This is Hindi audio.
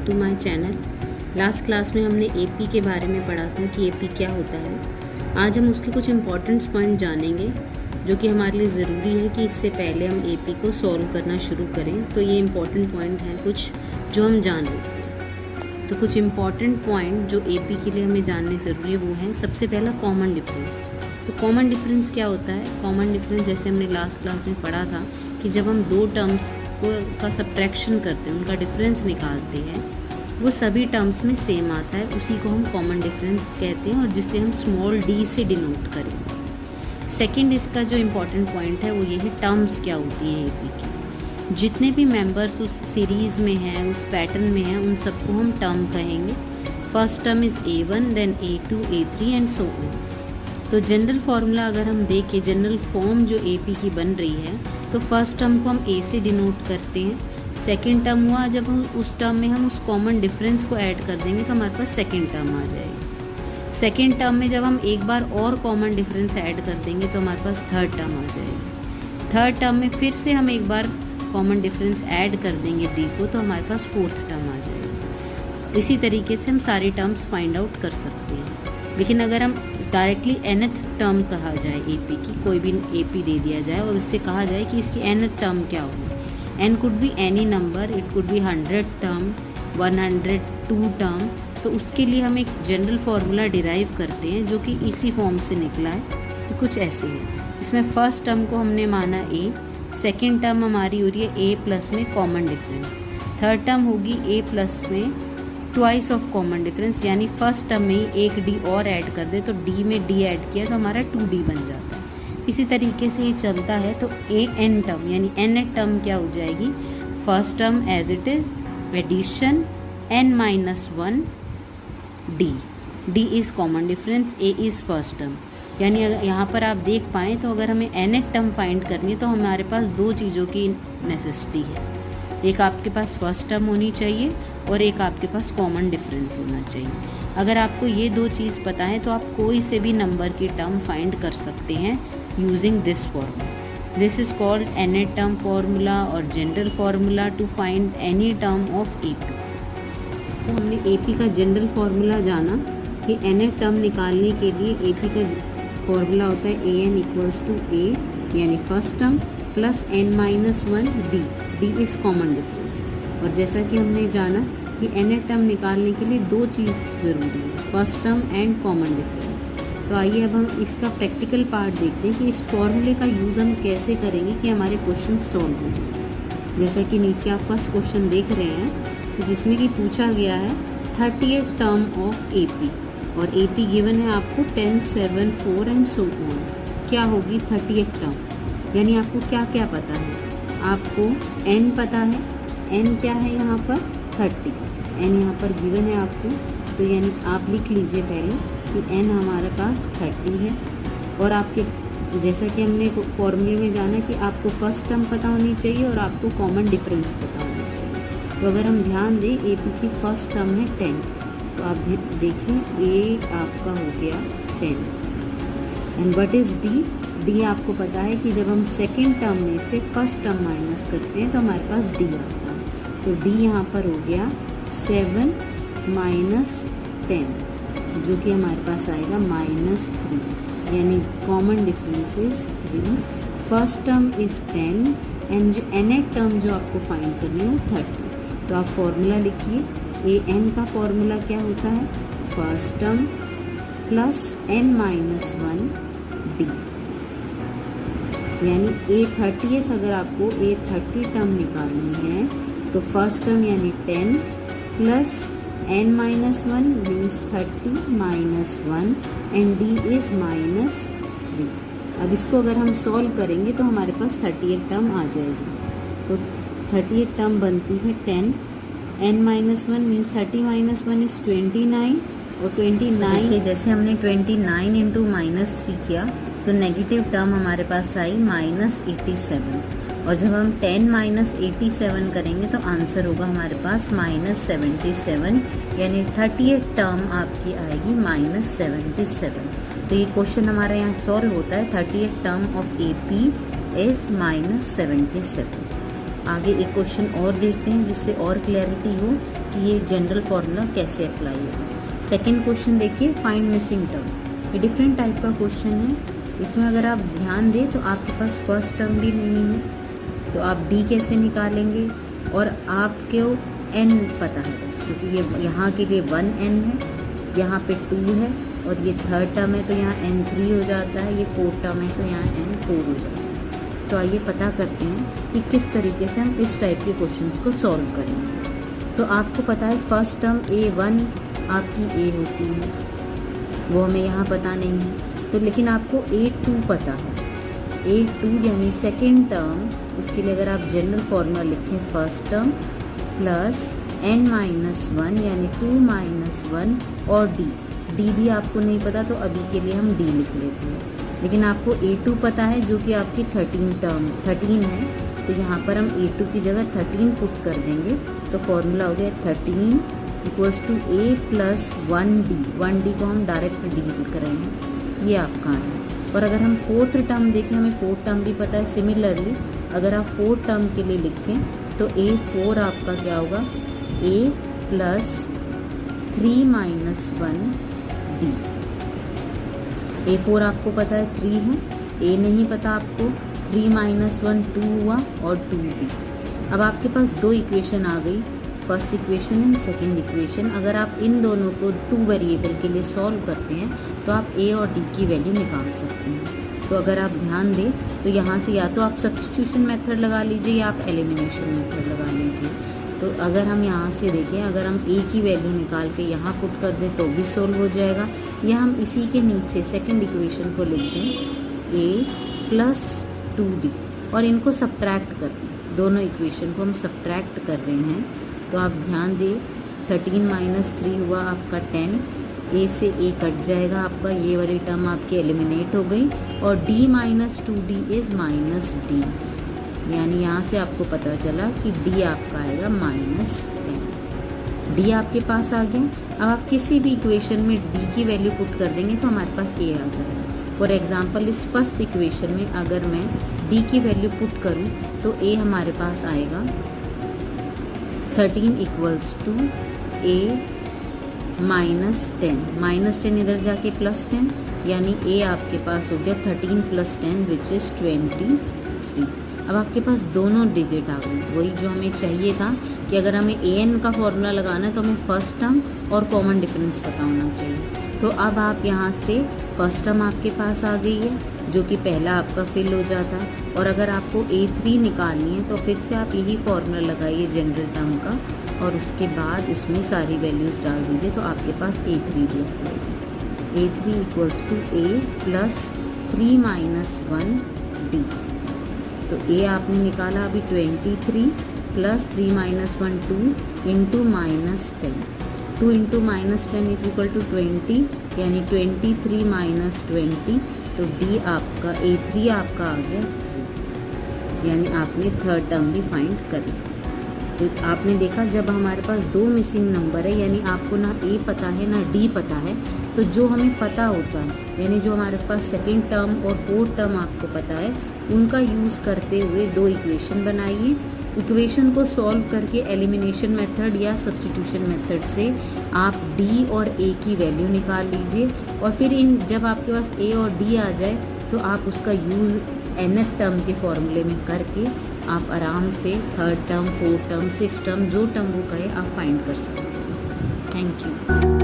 Back to my channel. Last class में हमने एपी के बारे में पढ़ा था कि एपी क्या होता है। आज हम उसके कुछ इम्पॉर्टेंट पॉइंट जानेंगे जो कि हमारे लिए ज़रूरी है कि इससे पहले हम एपी को सॉल्व करना शुरू करें। तो ये इम्पॉर्टेंट पॉइंट हैं कुछ जो हम जान लेते हैं। तो कुछ इम्पॉर्टेंट पॉइंट जो एपी के लिए हमें जानने ज़रूरी है वो है, सबसे पहला कॉमन डिफरेंस। तो कॉमन डिफरेंस क्या होता है? कॉमन डिफरेंस जैसे हमने लास्ट क्लास में पढ़ा था कि जब हम दो टर्म्स का सब्ट्रैक्शन करते हैं, उनका डिफरेंस निकालते हैं, वो सभी टर्म्स में सेम आता है, उसी को हम कॉमन डिफरेंस कहते हैं और जिसे हम स्मॉल डी से डिनोट करेंगे। सेकंड इसका जो इम्पोर्टेंट पॉइंट है वो ये है टर्म्स क्या होती है एपी की। जितने भी मेंबर्स उस सीरीज़ में हैं, उस पैटर्न में हैं, उन सबको हम टर्म कहेंगे। First term is A1, then A2, A3 and so on. तो जनरल फार्मूला अगर हम देखें, जनरल फॉर्म जो एपी की बन रही है, तो फर्स्ट टर्म को हम ए से डिनोट करते हैं। सेकंड टर्म हुआ जब हम उस टर्म में हम उस कॉमन डिफरेंस को ऐड कर देंगे तो हमारे पास सेकंड टर्म आ जाएगी। सेकंड टर्म में जब हम एक बार और कॉमन डिफरेंस ऐड कर देंगे तो हमारे पास थर्ड टर्म आ जाएगी। थर्ड टर्म में फिर से हम एक बार कॉमन डिफरेंस ऐड कर देंगे डी को, तो हमारे पास फोर्थ टर्म आ जाएगी। इसी तरीके से हम सारे टर्म्स फाइंड आउट कर सकते हैं। लेकिन अगर हम डायरेक्टली nth टर्म कहा जाए एपी की, कोई भी एपी दे दिया जाए और उससे कहा जाए कि इसकी nth टर्म क्या होगी, n could be any number, it could be 100 term, 102 term, तो उसके लिए हम एक जनरल फार्मूला डिराइव करते हैं जो कि इसी फॉर्म से निकला है। कुछ ऐसे है, इसमें फर्स्ट टर्म को हमने माना a, सेकेंड टर्म हमारी हो रही है a प्लस में कॉमन डिफरेंस, थर्ड टर्म होगी a प्लस में ट्वाइस ऑफ कॉमन डिफरेंस, यानी फर्स्ट टर्म में ही एक डी और ऐड कर दे तो डी में डी ऐड किया तो हमारा 2d बन जाता है। इसी तरीके से ये चलता है। तो ए एन टर्म यानी एन टर्म क्या हो जाएगी? First term as it is, addition n-1 d, d is common difference, a is first term. यानी अगर यहाँ पर आप देख पाएँ तो अगर हमें एन टर्म फाइंड करनी है तो हमारे पास दो चीज़ों की नेसेसिटी है। एक आपके पास फर्स्ट टर्म होनी चाहिए और एक आपके पास कॉमन डिफरेंस होना चाहिए। अगर आपको ये दो चीज़ पता है तो आप कोई से भी नंबर की टर्म फाइंड कर सकते हैं using this formula. This is called nth term formula और general formula to find any term of AP. तो हमने एपी का जनरल फार्मूला जाना कि nth टर्म निकालने के लिए एपी का फार्मूला होता है an इक्वल्स टू a यानी first term plus n-1 d, D is common difference. और जैसा कि हमने जाना कि nth टर्म निकालने के लिए दो चीज़ ज़रूरी है, first term and common difference. तो आइए अब हम इसका प्रैक्टिकल पार्ट देखते हैं कि इस फॉर्मूले का यूज़ हम कैसे करेंगे कि हमारे क्वेश्चन सॉल्व हो जाए। जैसा कि नीचे आप फर्स्ट क्वेश्चन देख रहे हैं जिसमें कि पूछा गया है 30th टर्म ऑफ एपी और एपी गिवन है आपको 10, 7, 4 एंड सो ऑन। क्या होगी 30th टर्म? यानी आपको क्या क्या पता है? आपको n पता है, n क्या है यहाँ पर 30, n यहाँ पर गिवन है आपको, तो यानी आप लिख लीजिए पहले कि n हमारे पास 30 है। और आपके जैसा कि हमने फॉर्मूले में जाना कि आपको फर्स्ट टर्म पता होनी चाहिए और आपको कॉमन डिफरेंस पता होना चाहिए। तो अगर हम ध्यान दें एपी की फर्स्ट टर्म है 10, तो आप देखें ये आपका हो गया 10। And what is D? D आपको पता है कि जब हम सेकेंड टर्म में से फर्स्ट टर्म माइनस करते हैं तो हमारे पास डी आता है। तो डी यहाँ पर हो गया 7 माइनस 10 जो कि हमारे पास आएगा -3, यानी common difference is 3। First term is 10 and जो nth टर्म जो आपको फाइंड करनी है वो 30। तो आप फॉर्मूला लिखिए, ए एन का फॉर्मूला क्या होता है? First term plus n-1 D, यानी A30th अगर आपको A30 टर्म निकालनी है तो फर्स्ट टर्म यानी 10 plus n-1 means 30 minus 1 and d is -3। अब इसको अगर हम सॉल्व करेंगे तो हमारे पास 30th टर्म आ जाएगी। तो 30th टर्म बनती है 10, n-1 मीन्स 30 माइनस 1 इज़ 29 और 29 जैसे हमने 29 इंटू -3 किया तो नेगेटिव टर्म हमारे पास आई -87 और जब हम 10 माइनस 87 करेंगे तो आंसर होगा हमारे पास -77, यानी 30th टर्म आपकी आएगी -77। तो ये क्वेश्चन हमारे यहाँ सॉल्व होता है। 30th term of AP is -77। आगे एक क्वेश्चन और देखते हैं जिससे और क्लैरिटी हो कि ये जनरल फार्मूला कैसे अप्लाई होगा। सेकेंड क्वेश्चन देखिए, फाइंड मिसिंग टर्म। ये डिफरेंट टाइप का क्वेश्चन है। इसमें अगर आप ध्यान दें तो आपके पास फर्स्ट टर्म भी नहीं है, तो आप डी कैसे निकालेंगे, और आपको एन पता है बस, क्योंकि ये यहाँ के लिए 1n है, यहाँ पे 2 है, और ये थर्ड टर्म है तो यहाँ n3 हो जाता है, ये फोर्थ टर्म है तो यहाँ n4 हो जाता है। तो आइए पता करते हैं कि किस तरीके से हम इस टाइप के क्वेश्चंस को सॉल्व करेंगे। तो आपको पता है फर्स्ट टर्म a1 आपकी a होती है, वो हमें यहाँ पता नहीं है, तो लेकिन आपको a2 पता है। a2 यानी सेकेंड टर्म, उसके लिए अगर आप जनरल फार्मूला लिखें फर्स्ट टर्म प्लस n-1 यानी 2 - 1 और d भी आपको नहीं पता, तो अभी के लिए हम d लिख लेते हैं। लेकिन आपको a2 पता है जो कि आपकी 13 है, तो यहाँ पर हम a2 की जगह 13 पुट कर देंगे, तो फॉर्मूला हो गया 13 = a + 1d को हम डायरेक्ट d लिख रहे हैं, ये आपका है। और अगर हम फोर्थ टर्म देखें, हमें फोर्थ टर्म भी पता है। सिमिलरली अगर आप फोर्थ टर्म के लिए लिखें तो a4 आपका क्या होगा, a + 3 - 1d। a4 आपको पता है 3 है, a नहीं पता आपको, 3 - 1 2 हुआ और 2d। अब आपके पास दो इक्वेशन आ गई, first equation and second equation. अगर आप इन दोनों को 2 वेरिएबल के लिए सॉल्व करते हैं तो आप a और d की वैल्यू निकाल सकते हैं। तो अगर आप ध्यान दें तो यहाँ से या तो आप सब्स्टिट्यूशन मेथड लगा लीजिए या आप एलिमिनेशन मेथड लगा लीजिए। तो अगर हम यहाँ से देखें, अगर हम a की वैल्यू निकाल के यहाँ पुट कर दें तो भी सोल्व हो जाएगा, या हम इसी के नीचे सेकंड इक्वेशन को लिख दें a + 2d और इनको सब्ट्रैक्ट कर दें। दोनों इक्वेशन को हम सब्ट्रैक्ट कर रहे हैं, तो आप ध्यान दें 13 - 3 हुआ आपका 10, a से a कट जाएगा आपका, ये वाली टर्म आपकी एलिमिनेट हो गई, और d - 2d इज़ -d, यानी यहाँ से आपको पता चला कि d आपका आएगा -10। d आपके पास आ गया। अब आप किसी भी इक्वेशन में d की वैल्यू पुट कर देंगे तो हमारे पास a आ जाएगा। फॉर एग्जांपल इस फर्स्ट इक्वेशन में अगर मैं d की वैल्यू पुट करूँ तो a हमारे पास आएगा 13 = a -10 इधर जाके +10, यानी a आपके पास हो गया 13 + 10 विच इज़ 23। अब आपके पास दोनों डिजिट आ गई, वही जो हमें चाहिए था कि अगर हमें an का फॉर्मूला लगाना है तो हमें फर्स्ट टर्म और कॉमन डिफरेंस पता होना चाहिए। तो अब आप यहाँ से फर्स्ट टर्म आपके पास आ गई है जो कि पहला आपका फिल हो जाता है, और अगर आपको a3 निकालनी है तो फिर से आप यही फॉर्मूला लगाइए जनरल टर्म का, और उसके बाद इसमें सारी वैल्यूज़ डाल दीजिए तो आपके पास a3 भी आ जाएगी। a3 = a + 3 - 1d। तो a आपने निकाला अभी 23 + 3 - 1 2 × -10, 2 × -10 = 20, यानी 23 - 20, तो d आपका a3 आपका आ गया, यानी आपने थर्ड टर्म भी फाइंड करी। तो आपने देखा जब हमारे पास दो मिसिंग नंबर है, यानी आपको ना a पता है ना d पता है, तो जो हमें पता होता है, यानी जो हमारे पास सेकेंड टर्म और फोर्थ टर्म आपको पता है, उनका यूज़ करते हुए दो इक्वेशन बनाइए। इक्वेशन को सॉल्व करके एलिमिनेशन मेथड या सब्स्टिट्यूशन मेथड से आप d और a की वैल्यू निकाल लीजिए, और फिर इन जब आपके पास a और d आ जाए तो आप उसका यूज़ nth टर्म के फॉर्मूले में करके आप आराम से third term, fourth term, six term, जो टर्म वो कहे आप फाइंड कर सकते हैं। Thank you.